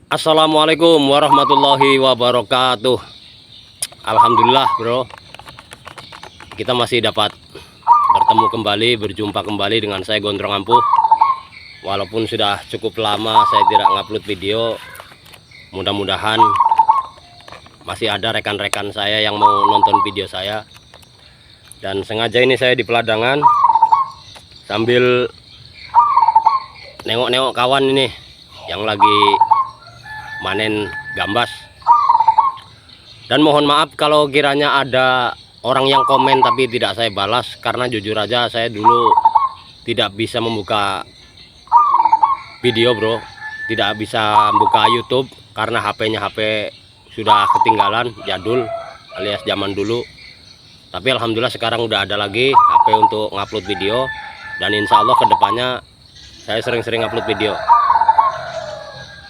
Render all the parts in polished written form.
Assalamualaikum warahmatullahi wabarakatuh. Alhamdulillah bro, kita masih dapat bertemu kembali, berjumpa kembali dengan saya Gondrong Ampuh. Walaupun sudah cukup lama saya tidak ngupload video, mudah-mudahan masih ada rekan-rekan saya yang mau nonton video saya. Dan sengaja ini saya di peladangan sambil nengok-nengok kawan ini yang lagi manen gambas. Dan mohon maaf kalau kiranya ada orang yang komen tapi tidak saya balas, karena jujur aja saya dulu tidak bisa membuka video bro, tidak bisa membuka YouTube karena HP-nya HP sudah ketinggalan, jadul alias zaman dulu. Tapi alhamdulillah sekarang udah ada lagi HP untuk ngupload video, dan insya Allah kedepannya saya sering-sering upload video.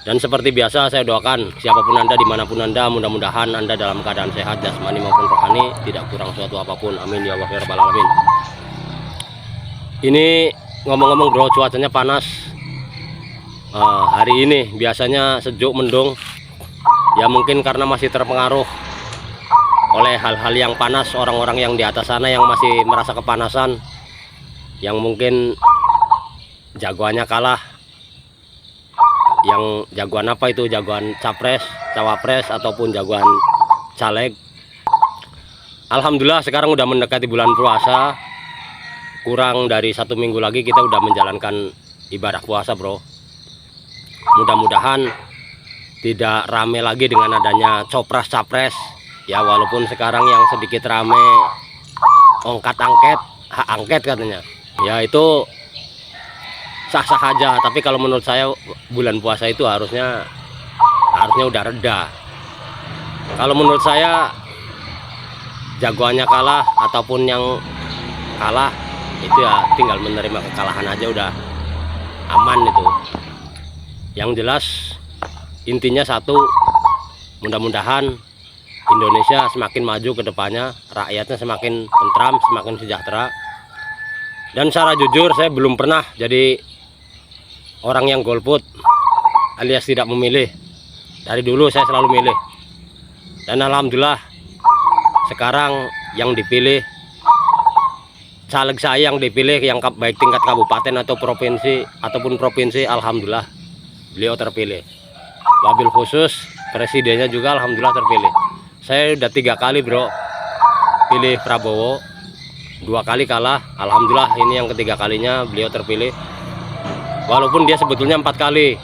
Dan seperti biasa saya doakan siapapun Anda, dimanapun Anda, mudah-mudahan Anda dalam keadaan sehat jasmani maupun rohani, tidak kurang suatu apapun, amin ya Allah ya rabbal alamin. Ini ngomong-ngomong bro, cuacanya panas. Hari ini biasanya sejuk mendung, ya mungkin karena masih terpengaruh oleh hal-hal yang panas, orang-orang yang di atas sana yang masih merasa kepanasan, yang mungkin jagoannya kalah. Yang jagoan apa itu, jagoan capres, cawapres, ataupun jagoan caleg. Alhamdulillah sekarang udah mendekati bulan puasa, kurang dari 1 minggu lagi kita udah menjalankan ibadah puasa bro. Mudah-mudahan tidak rame lagi dengan adanya copras capres ya, walaupun sekarang yang sedikit rame ongkat angket, hak angket katanya ya, itu sah-sah aja. Tapi kalau menurut saya bulan puasa itu harusnya udah reda. Kalau menurut saya jagoannya kalah ataupun yang kalah itu ya tinggal menerima kekalahan aja, udah aman itu. Yang jelas intinya satu, mudah-mudahan Indonesia semakin maju ke depannya, rakyatnya semakin tentram, semakin sejahtera. Dan secara jujur saya belum pernah jadi orang yang golput alias tidak memilih. Dari dulu saya selalu milih, dan alhamdulillah sekarang yang dipilih, caleg saya yang dipilih, yang baik tingkat kabupaten atau provinsi ataupun provinsi, alhamdulillah beliau terpilih. Wabil khusus presidennya juga alhamdulillah terpilih. Saya udah 3 kali bro pilih Prabowo, 2 kali kalah, alhamdulillah ini yang ketiga kalinya beliau terpilih. Walaupun dia sebetulnya 4 kali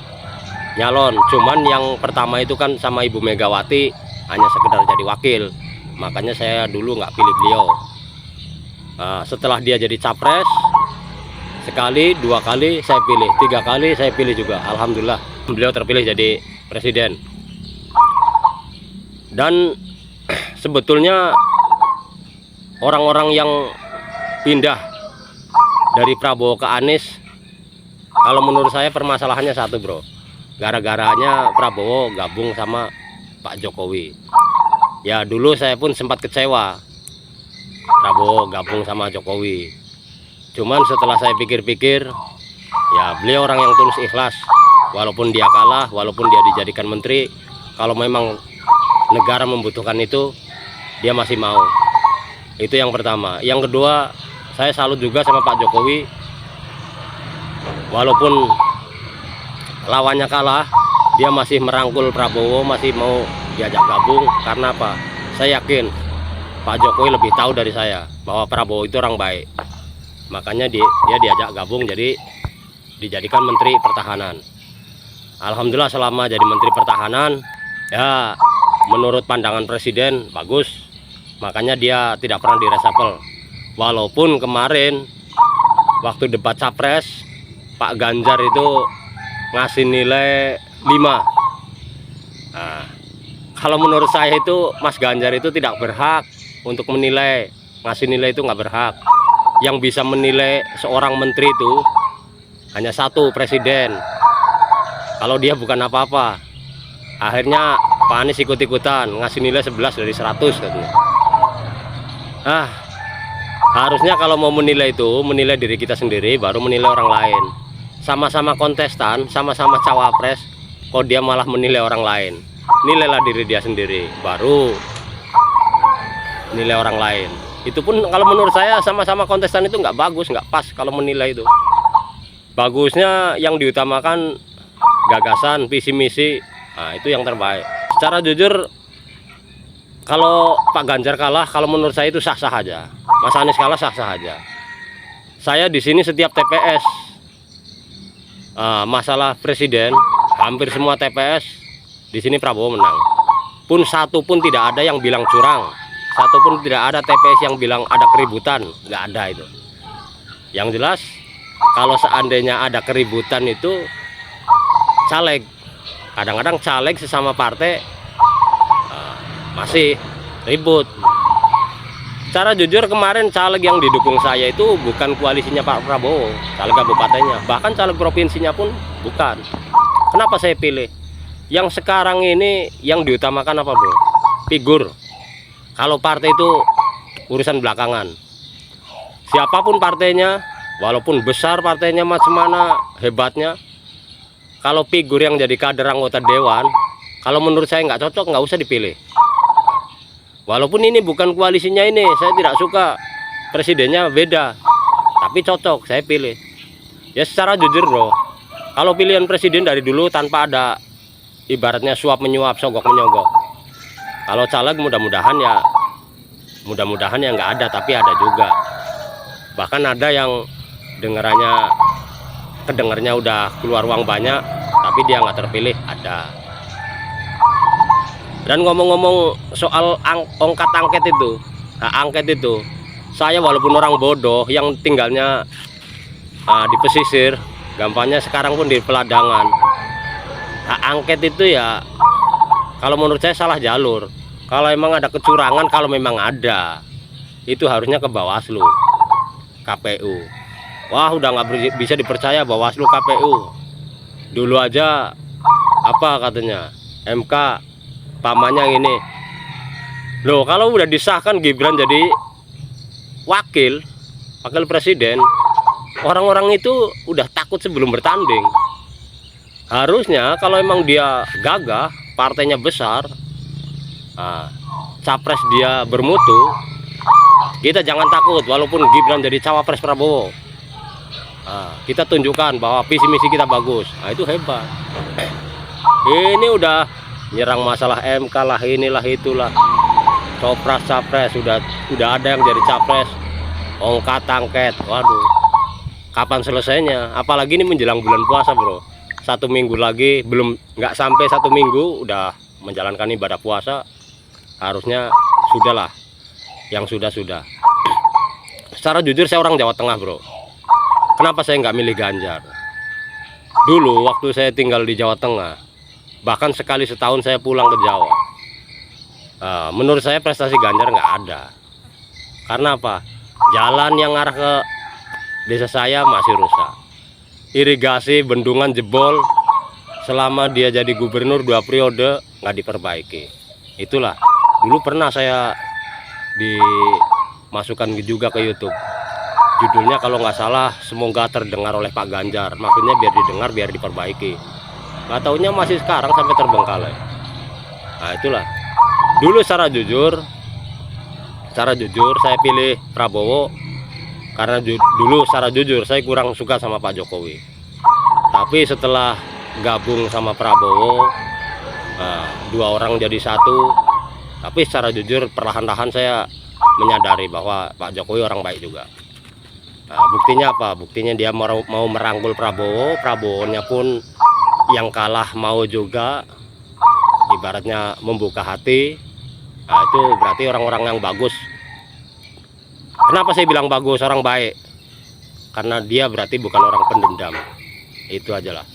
nyalon, cuman yang pertama itu kan sama Ibu Megawati hanya sekedar jadi wakil, makanya saya dulu nggak pilih beliau. Setelah dia jadi capres, sekali, 2 kali saya pilih, 3 kali saya pilih juga, alhamdulillah beliau terpilih jadi presiden. Dan sebetulnya orang-orang yang pindah dari Prabowo ke Anies, kalau menurut saya permasalahannya satu bro, gara-garanya Prabowo gabung sama Pak Jokowi. Ya dulu saya pun sempat kecewa Prabowo gabung sama Jokowi, cuman setelah saya pikir-pikir, ya beliau orang yang tulus ikhlas. Walaupun dia kalah, walaupun dia dijadikan menteri, kalau memang negara membutuhkan itu, dia masih mau. Itu yang pertama. Yang kedua, saya salut juga sama Pak Jokowi. Walaupun lawannya kalah, dia masih merangkul Prabowo, masih mau diajak gabung. Karena apa? Saya yakin Pak Jokowi lebih tahu dari saya bahwa Prabowo itu orang baik. Makanya dia diajak gabung, jadi dijadikan Menteri Pertahanan. Alhamdulillah selama jadi Menteri Pertahanan, ya menurut pandangan Presiden bagus. Makanya dia tidak pernah diresapel. Walaupun kemarin waktu debat capres, Pak Ganjar itu ngasih nilai 5. Nah, kalau menurut saya itu Mas Ganjar itu tidak berhak untuk menilai, ngasih nilai itu nggak berhak. Yang bisa menilai seorang menteri itu hanya satu, presiden. Kalau dia bukan apa-apa. Akhirnya Pak Anies ikut-ikutan ngasih nilai 11 dari 100 katanya. Harusnya kalau mau menilai itu, menilai diri kita sendiri, baru menilai orang lain. Sama-sama kontestan, sama-sama cawapres, kok dia malah menilai orang lain. Nilailah diri dia sendiri, baru nilai orang lain. Itu pun kalau menurut saya sama-sama kontestan itu nggak bagus, nggak pas kalau menilai itu. Bagusnya yang diutamakan gagasan, visi misi, nah itu yang terbaik. Secara jujur, kalau Pak Ganjar kalah, kalau menurut saya itu sah-sah aja. Mas Anies kalah sah-sah aja. Saya di sini setiap TPS, masalah presiden, hampir semua TPS di sini Prabowo menang. Pun satu pun tidak ada yang bilang curang, satu pun tidak ada TPS yang bilang ada keributan, nggak ada itu. Yang jelas, kalau seandainya ada keributan itu caleg, kadang-kadang caleg sesama partai masih ribut. Secara jujur kemarin caleg yang didukung saya itu bukan koalisinya Pak Prabowo, caleg kabupatennya, bahkan caleg provinsinya pun bukan. Kenapa saya pilih? Yang sekarang ini yang diutamakan apa bro? Figur. Kalau partai itu urusan belakangan. Siapapun partainya, walaupun besar partainya macam mana hebatnya, kalau figur yang jadi kader anggota dewan, kalau menurut saya nggak cocok, nggak usah dipilih. Walaupun ini bukan koalisinya ini, saya tidak suka presidennya beda, tapi cocok, saya pilih. Ya secara jujur bro, kalau pilihan presiden dari dulu tanpa ada ibaratnya suap menyuap, sogok menyogok. Kalau caleg mudah-mudahan ya nggak ada, tapi ada juga. Bahkan ada yang kedengarnya udah keluar uang banyak, tapi dia nggak terpilih, ada. Dan ngomong-ngomong soal ongkat angket itu, hak angket itu, saya walaupun orang bodoh yang tinggalnya di pesisir, gampangnya sekarang pun di peladangan, hak angket itu ya kalau menurut saya salah jalur. Kalau emang ada kecurangan, kalau memang ada, itu harusnya ke Bawaslu, KPU. Wah udah nggak bisa dipercaya Bawaslu, KPU. Dulu aja apa katanya MK pamannya ini loh, kalau udah disahkan Gibran jadi wakil presiden, orang-orang itu udah takut sebelum bertanding. Harusnya kalau emang dia gagah, partainya besar, capres dia bermutu, kita jangan takut walaupun Gibran jadi cawapres Prabowo. Kita tunjukkan bahwa visi misi kita bagus, itu hebat. Ini udah nyerang masalah MK lah, inilah itulah, copras capres, udah ada yang jadi capres, ongkat angket. Waduh, kapan selesainya? Apalagi ini menjelang bulan puasa bro, 1 minggu lagi, belum nggak sampai 1 minggu udah menjalankan ibadah puasa. Harusnya sudahlah, yang sudah. Secara jujur saya orang Jawa Tengah bro. Kenapa saya nggak milih Ganjar? Dulu waktu saya tinggal di Jawa Tengah, bahkan sekali setahun saya pulang ke Jawa, menurut saya prestasi Ganjar nggak ada. Karena apa? Jalan yang arah ke desa saya masih rusak, irigasi bendungan jebol, selama dia jadi gubernur 2 periode nggak diperbaiki. Itulah dulu pernah saya dimasukkan juga ke YouTube, judulnya kalau nggak salah semoga terdengar oleh Pak Ganjar, maksudnya biar didengar, biar diperbaiki. Nggak taunya masih sekarang sampai terbengkalai. Nah itulah, dulu secara jujur saya pilih Prabowo karena dulu secara jujur saya kurang suka sama Pak Jokowi. Tapi setelah gabung sama Prabowo, 2 orang jadi satu. Tapi secara jujur perlahan-lahan saya menyadari bahwa Pak Jokowi orang baik juga. Buktinya apa? Buktinya dia mau merangkul Prabowo, Prabowo-nya pun yang kalah mau juga, ibaratnya membuka hati. Itu berarti orang-orang yang bagus. Kenapa saya bilang bagus, orang baik? Karena dia berarti bukan orang pendendam. Itu aja lah.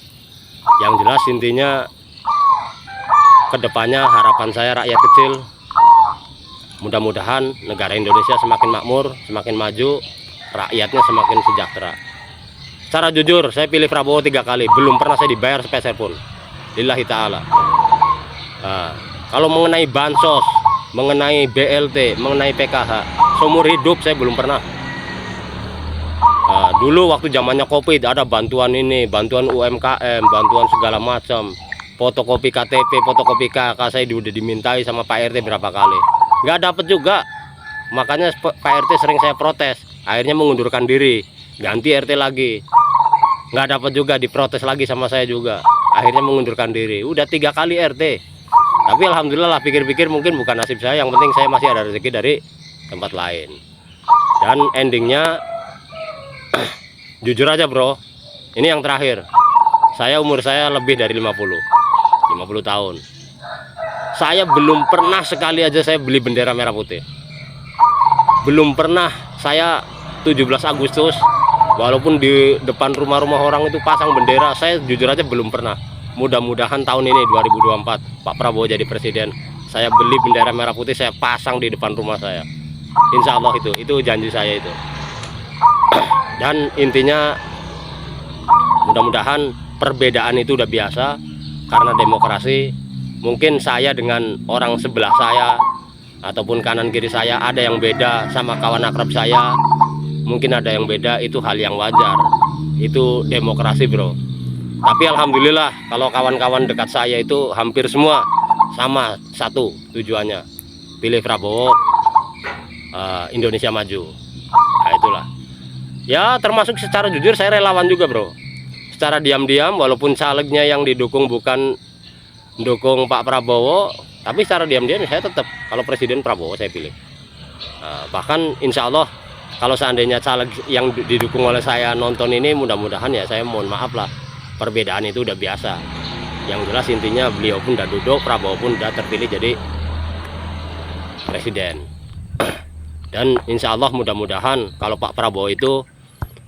Yang jelas intinya kedepannya harapan saya rakyat kecil, mudah-mudahan negara Indonesia semakin makmur, semakin maju, rakyatnya semakin sejahtera. Secara jujur saya pilih Prabowo 3 kali, belum pernah saya dibayar sepeser pun, lillahi ta'ala. Kalau mengenai bansos, mengenai BLT, mengenai PKH, seumur hidup saya belum pernah. Dulu waktu zamannya COVID ada bantuan ini, bantuan UMKM, bantuan segala macam. fotokopi KTP, fotokopi KK saya udah dimintai sama Pak RT berapa kali, nggak dapet juga. Makanya Pak RT sering saya protes, akhirnya mengundurkan diri, ganti RT lagi, nggak dapat juga, diprotes lagi sama saya juga, akhirnya mengundurkan diri. Udah 3 kali RT, tapi alhamdulillah lah, pikir-pikir mungkin bukan nasib saya, yang penting saya masih ada rezeki dari tempat lain. Dan endingnya jujur aja bro, ini yang terakhir, umur saya lebih dari 50 tahun. Saya belum pernah sekali aja saya beli bendera merah putih. Belum pernah saya 17 Agustus walaupun di depan rumah-rumah orang itu pasang bendera, saya jujur aja belum pernah. Mudah-mudahan tahun ini 2024 Pak Prabowo jadi presiden, saya beli bendera merah putih, saya pasang di depan rumah saya. Insya Allah itu janji saya itu. Dan intinya mudah-mudahan perbedaan itu udah biasa, karena demokrasi. Mungkin saya dengan orang sebelah saya ataupun kanan kiri saya ada yang beda sama kawan akrab saya, mungkin ada yang beda, itu hal yang wajar, itu demokrasi bro. Tapi alhamdulillah kalau kawan-kawan dekat saya itu hampir semua sama satu tujuannya, pilih Prabowo, Indonesia maju. Nah itulah ya, termasuk secara jujur saya relawan juga bro, secara diam-diam, walaupun calegnya yang didukung bukan dukung Pak Prabowo, tapi secara diam-diam saya tetap kalau presiden Prabowo saya pilih. Bahkan insya Allah kalau seandainya caleg yang didukung oleh saya nonton ini, mudah-mudahan ya, saya mohon maaf lah, perbedaan itu udah biasa. Yang jelas intinya beliau pun udah duduk, Prabowo pun udah terpilih jadi presiden. Dan insya Allah mudah-mudahan kalau Pak Prabowo itu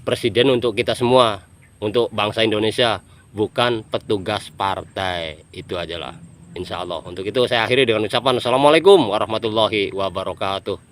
presiden untuk kita semua, untuk bangsa Indonesia, bukan petugas partai. Itu aja lah insya Allah. Untuk itu saya akhiri dengan ucapan Assalamualaikum warahmatullahi wabarakatuh.